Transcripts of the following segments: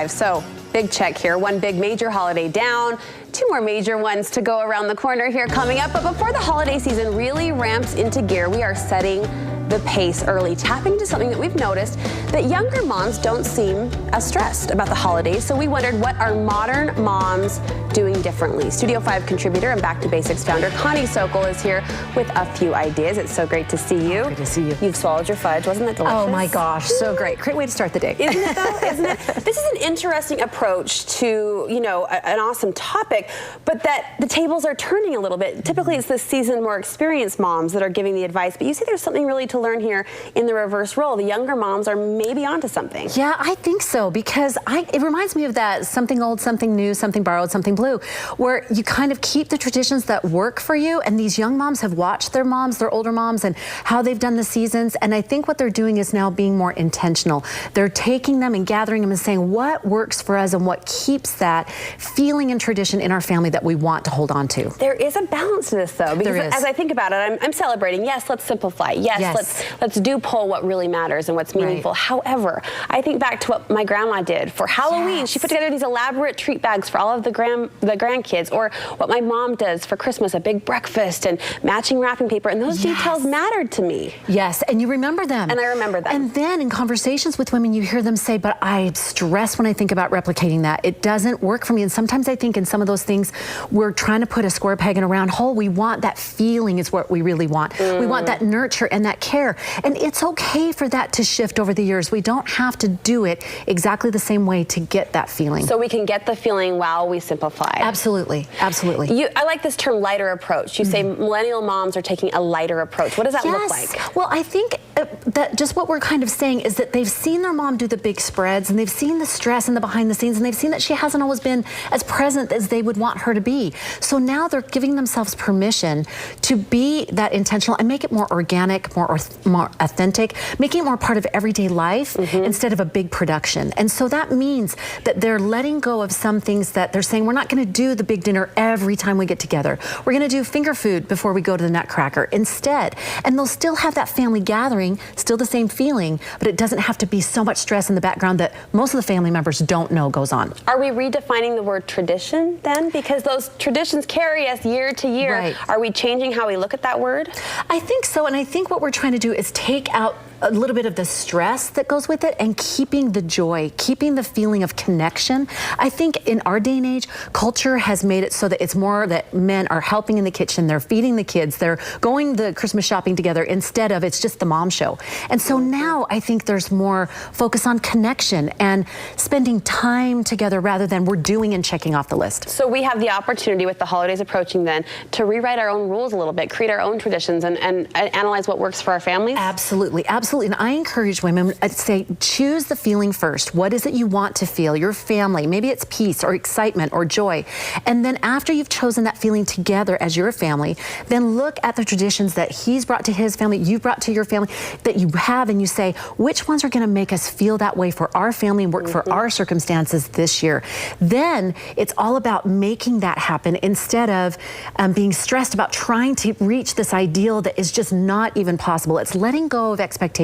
So, big check here. One big major holiday down, two more major ones to go around the corner here coming up. But before the holiday season really ramps into gear, we are setting the pace early, tapping into something that we've noticed that younger moms don't seem as stressed about the holidays. So we wondered, what are modern moms doing differently? Studio 5 contributor and Back to Basics founder Connie Sokol is here with a few ideas. It's so great to see you. Great to see you. You've swallowed your fudge. Wasn't that delicious? Oh my gosh, so great. Great way to start the day. Isn't it though? Isn't it? This is an interesting approach to, you know, an awesome topic, but that the tables are turning a little bit. Typically it's the seasoned, more experienced moms that are giving the advice, but you see there's something really to learn here in the reverse role. The younger moms are maybe onto something. Yeah, I think so, because it reminds me of that something old, something new, something borrowed, something blue, where you kind of keep the traditions that work for you, and these young moms have watched their moms, their older moms, and how they've done the seasons, and I think what they're doing is now being more intentional. They're taking them and gathering them and saying what works for us and what keeps that feeling and tradition in our family that we want to hold on to. There is a balance to this though, because as I think about it, I'm celebrating. Yes, let's simplify. Yes, let's do pull what really matters and what's meaningful. Right. However, I think back to what my grandma did for Halloween. Yes. She put together these elaborate treat bags for all of the grandkids, or what my mom does for Christmas, a big breakfast and matching wrapping paper, and those details mattered to me. Yes, and you remember them. And I remember them. And then in conversations with women, you hear them say, but I stress when I think about replicating that. It doesn't work for me. And sometimes I think in some of those things, we're trying to put a square peg in a round hole. We want that feeling is what we really want. We want that nurture and that care. And it's okay for that to shift over the years. We don't have to do it exactly the same way to get that feeling. So we can get the feeling while we simplify. Absolutely, absolutely. I like this term lighter approach. You say millennial moms are taking a lighter approach. What does that look like? Well, I think that just what we're kind of saying is that they've seen their mom do the big spreads, and they've seen the stress and the behind the scenes, and they've seen that she hasn't always been as present as they would want her to be. So now they're giving themselves permission to be that intentional and make it more organic, more authentic, making it more part of everyday life instead of a big production. And so that means that they're letting go of some things that they're saying, we're not going to do the big dinner every time we get together. We're going to do finger food before we go to the Nutcracker instead. And they'll still have that family gathering, still the same feeling, but it doesn't have to be so much stress in the background that most of the family members don't know goes on. Are we redefining the word tradition then? Because those traditions carry us year to year. Right. Are we changing how we look at that word? I think so, and I think what we're trying to do is take out a little bit of the stress that goes with it and keeping the joy, keeping the feeling of connection. I think in our day and age, culture has made it so that it's more that men are helping in the kitchen, they're feeding the kids, they're going the Christmas shopping together instead of it's just the mom show. And so now I think there's more focus on connection and spending time together rather than we're doing and checking off the list. So we have the opportunity with the holidays approaching then to rewrite our own rules a little bit, create our own traditions and analyze what works for our families? Absolutely, absolutely. And I encourage women to say, choose the feeling first. What is it you want to feel? Your family, maybe it's peace or excitement or joy. And then after you've chosen that feeling together as your family, then look at the traditions that he's brought to his family, you've brought to your family, that you have, and you say, which ones are going to make us feel that way for our family and work for our circumstances this year? Then it's all about making that happen instead of being stressed about trying to reach this ideal that is just not even possible. It's letting go of expectations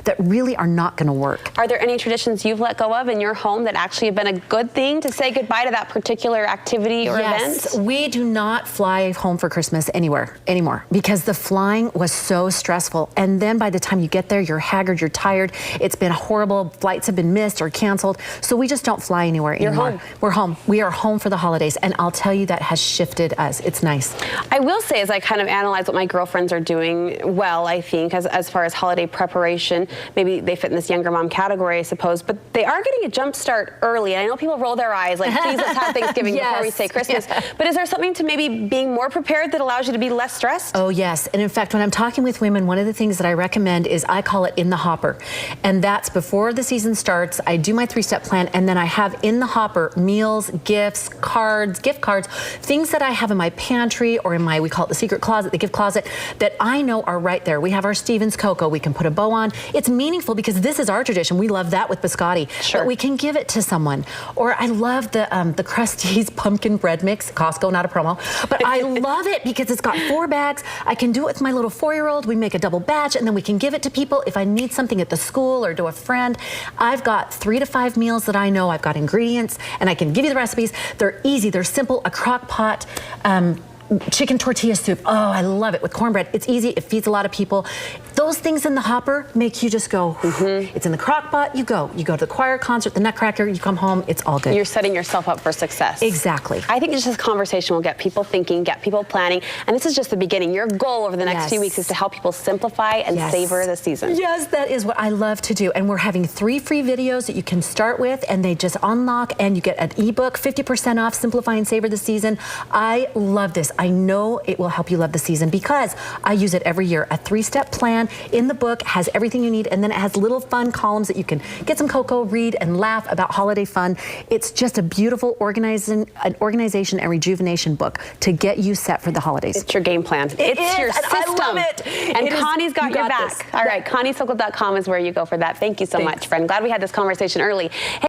that really are not going to work. Are there any traditions you've let go of in your home that actually have been a good thing to say goodbye to that particular activity or event? Yes, we do not fly home for Christmas anymore because the flying was so stressful. And then by the time you get there, you're haggard, you're tired. It's been horrible. Flights have been missed or canceled. So we just don't fly anywhere anymore. You're home. We're home. We are home for the holidays. And I'll tell you, that has shifted us. It's nice. I will say, as I kind of analyze what my girlfriends are doing well, I think, as far as holiday preparation, maybe they fit in this younger mom category, I suppose, but they are getting a jump start early. And I know people roll their eyes like, please, let's have Thanksgiving before we say Christmas. But is there something to maybe being more prepared that allows you to be less stressed? Oh, yes. And in fact, when I'm talking with women, one of the things that I recommend is I call it in the hopper. And that's before the season starts, I do my 3-step plan, and then I have in the hopper meals, gifts, cards, gift cards, things that I have in my pantry or in my, we call it the secret closet, the gift closet, that I know are right there. We have our Stevens cocoa. We can put a bow on. It's meaningful because this is our tradition. We love that with biscotti. Sure. But we can give it to someone. Or I love the Krusteaz pumpkin bread mix. Costco, not a promo. But I love it because it's got 4 bags. I can do it with my little 4-year-old. We make a double batch and then we can give it to people if I need something at the school or to a friend. I've got 3 to 5 meals that I know. I've got ingredients and I can give you the recipes. They're easy, they're simple. A crock pot chicken tortilla soup. Oh, I love it with cornbread. It's easy, it feeds a lot of people. Those things in the hopper make you just go, it's in the crock pot, you go to the choir concert, the Nutcracker, you come home, it's all good. You're setting yourself up for success. Exactly. I think just this conversation will get people thinking, get people planning, and this is just the beginning. Your goal over the next few weeks is to help people simplify and savor the season. Yes, that is what I love to do. And we're having 3 free videos that you can start with, and they just unlock, and you get an ebook, 50% off, Simplify and Savor the Season. I love this. I know it will help you love the season because I use it every year. A 3-step plan in the book has everything you need, and then it has little fun columns that you can get some cocoa, read, and laugh about holiday fun. It's just a beautiful organization and rejuvenation book to get you set for the holidays. It's your game plan. It's your system. I love it. And Connie's got your back. All right, ConnieSokol.com is where you go for that. Thank you so much, friend. Glad we had this conversation early. Hey,